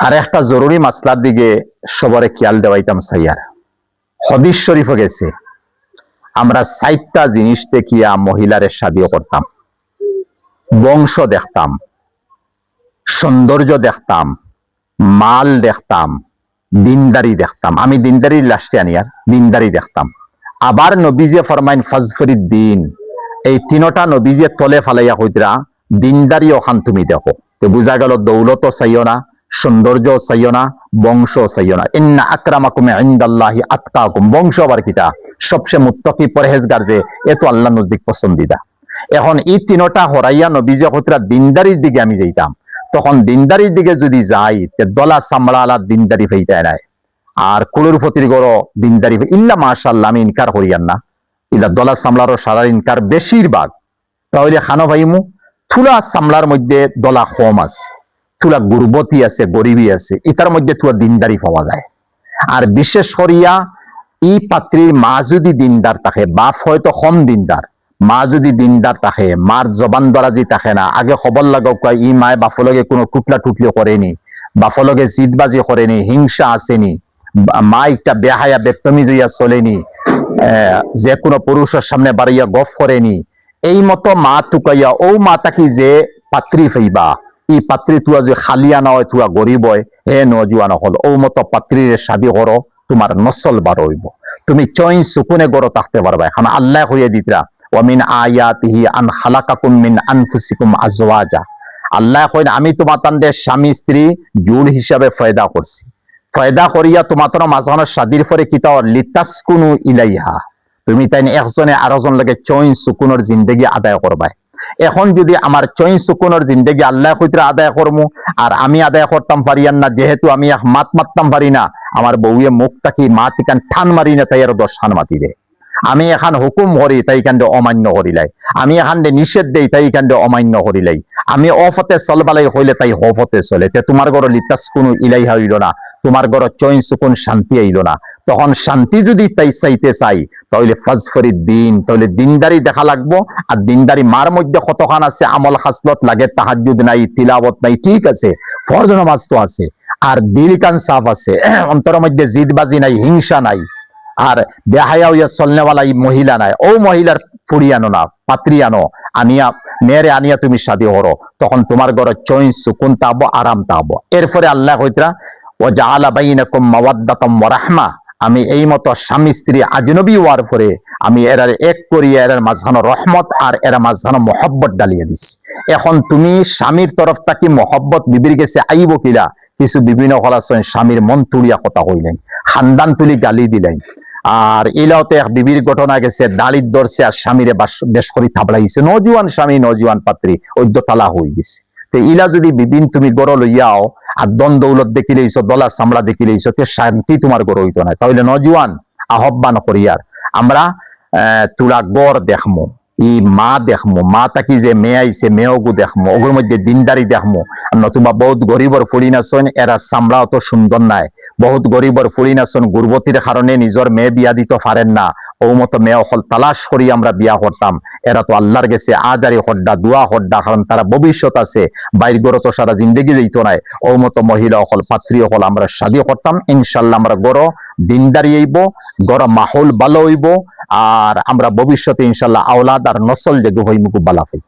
আর একটা জরুরি মাসলার দিকে সবরে খেয়াল দেওয়াইতাম সাইয়ার। হাদিস শরীফে গেছে আমরা ৬০টা জিনিস দেখিয়া মহিলারে শাদিও করতাম। বংশ দেখতাম, সৌন্দর্য দেখতাম, মাল দেখতাম, দিনদারি দেখতাম। আমি দিনদারির লাস্টে আনি আর দিনদারি দেখতাম। আবার নবীজে ফরমাইন ফাজফরিদ দিন, এই তিনটা নবীজে তলে ফালাইয়া হইতরা দিনদারি ওখান তুমি দেখো। তো বুঝা গেল দৌলত চাইও না, সৌন্দর্য চাইও না, বংশ চাইও না। ইন্না আকরামাকুম ইনদাল্লাহি আতকাকুম, বংশ আবার কিটা সবচেয়ে মুত্তাকি পরহেজগার যে এত আল্লাহ নজদিক পছন্দিদা। এখন এই তিনটা হরাইয়া নবীজে হইতরা দিনদারির দিকে আমি যাইতাম। তখন দিনদারির দিকে যদি যাই দলা চামড়া আলা দিনদারি হইতায় নাই, আর কুলুর ফতির গড় দিনদারি ইল্লা মাশাআল্লাহ, আমি ইনকার করিয়ান না, ইল্লা দলা চামড়ারও সারা ইনকার বেশিরভাগ। তাহলে খানো ভাইমু থুলা চামড়ার মধ্যে দলা কম আছে, থুলা গুরবতী আছে, গরিবী আছে, এটার মধ্যে থুলা দিনদারি পাওয়া যায়। আর বিশেষ করিয়া ই পাত্রীর মা যদি দিনদার থাকে, বাপ হয়তো কম দিনদার, মা যদি দিনদার থাকে, মার জবান দরাজি থাকে না, আগে খবর লাগাও ই মায় বাফলগে কোনো টুকলা টুকলি করেনি, বাফলগে জিদবাজি করেনি, হিংসা আসেনি, মা একটা বেহায়া বেতমি জইয়া চলেনি, যে কোনো পুরুষের সামনে বাড়িয়া গফ করেনি, এই মতো মা টুকাইয়া ও মা তাকি যে পাত্রী ফেইবা, ই পাত্রী তুয়া যে খালিয়া না হয়, তুয়া গরিব হয়, হে নজুয়ান হল, ও মতো পাত্রীর শাদি করো, তোমার নসল বার হইব, তুমি চইন সুকুনে গড়ো থাকতে পারবা। এখন আল্লাহ হইয়া দিতরা ওয়ামিন আয়াতিহি আন খালাকাকুম মিন আনফুসিকুম আজওয়াজা, আল্লাহ কইন আমি তোমার তানদের স্বামী স্ত্রী জুল হিসাবে ফয়দা করছি, ফয়দা করিয়া তোমার মাঝখানে শাদির পরে কিতা লিতাসকুনু ইলাইহা, তুমি তাই একজনে আরেকজন লাগে চইন সুকুনের জিন্দগি আদায় করবাই। এখন যদি আমার চইন সুকুনের জিন্দগি আল্লাহ কইতরা আদায় করমু, আর আমি আদায় করতাম পারিয়ান না, যেহেতু আমি এক মাত মারতাম পারি না, আমার বউয়ে মুখ তাকি মাত ইকান ঠান মারি না, তাই আর 10 খান মাতি দে। আমি এখান হুকুম করি, তাই কাণ্ডে অমান্য করিলাই, আমি এখান নিষেধ দেই, তাই কাণ্ডে অমান্য করিলাই, আমি অফতে চলবালাই হইলে তাই হফতে চলে। তে তোমার ঘর লিতাস কোনো ইলাইহা হইল না, তোমার ঘর চইন সুকুন শান্তি আইল না। তখন শান্তি যদি তাই চাইতে চাই, তাহলে ফাজফরিদ দিন, তাহলে দিনদারি দেখা লাগবো। আর দিনদারি মার মধ্যে কতখান আছে, আমল খাসলত লাগে, তাহাজ্জুদ নাই, তিলাওয়াত নাই, ঠিক আছে, ফরজ নামাজ তো আছে, আর দিল কান সাফ আছে, অন্তরের মধ্যে জিদবাজি নাই, হিংসা নাই, আর বেহায়া হইয়া চলনেওয়ালা মহিলা নাই, ও মহিলার ফুড়ি আনো না, পাত্রী আনো, আনিয়া মেয়েরে আনিয়া তুমি শাদি করো, তখন তোমার ঘরে চইন সুকুন তাবো, আরাম তাবো। এরপরে আল্লাহ কইতরা ওয়া জাআলা বাইনাকুম মাওয়াদ্দাতাম ওয়া রাহমা, আমি এই মতো স্বামী স্ত্রী আজনবী হওয়ার পরে আমি এরার এক করিয়া এরার মাঝখানে রহমত আর এরা মাঝখানে মহব্বত ডালিয়ে দিছি। এখন তুমি স্বামীর তরফ থাকি মহব্বত বিবির গেছে আইব কিলা, কিছু বিভিন্ন হলাচন স্বামীর মন তুলিয়া কথা কইলেন, খানদান তুলি গালি দিলেন, আর এলাওতে এক বিবির ঘটনা গেছে, দালিত ধরছে আর স্বামীরে বেশ করে থাবড়াইছে, নজুয়ান স্বামী নজুয়ান পাত্রী ওইদ্য তালা হয়ে গেছে। তো ইলা যদি বিবিন তুমি গড় লইয়াও আর দন দৌলত দেখি লইছো, দলা চামড়া দেখি লইছো, তে শান্তি তোমার গড় হইতো না। তাহলে নজুয়ান আহ্বান করিয়ার আমরা তুলা গড় দেখমু, ই মা দেখমু, মা তাকি যে মেয়ে আইছে মেয়েগু দেখমু, ওগুলোর মধ্যে দিনদারি দেখমু। নতুবা বহুত গরিবর ফুড়ি নাচন, এরা চামড়া অত সুন্দর নাই, বহুত গরিবর ফুড়ি নাচন গুরবতির কারণে নিজের মেয়ে বিয়া দিতে পারেন না, ও মতো মেয়ে হল তালাশ করি আমরা বিয়া করতাম। এরা তো আল্লাহর গেছে আজারি হড্ডা দোয়া হড্ডা, কারণ তারা ভবিষ্যৎ আছে, বাইর গড় তো সারা জিন্দগি যেত নাই, ও মতো মহিলা হল পাত্রী হল আমরা শাদি করতাম। ইনশাল্লাহ আমরা গড় দিনদারি হইব, গড় মাহল ভালো হইব, আর আমরা ভবিষ্যতে ইনশাল্লাহ আওলাদ আর নসল যে হইমুকু বালা হইব।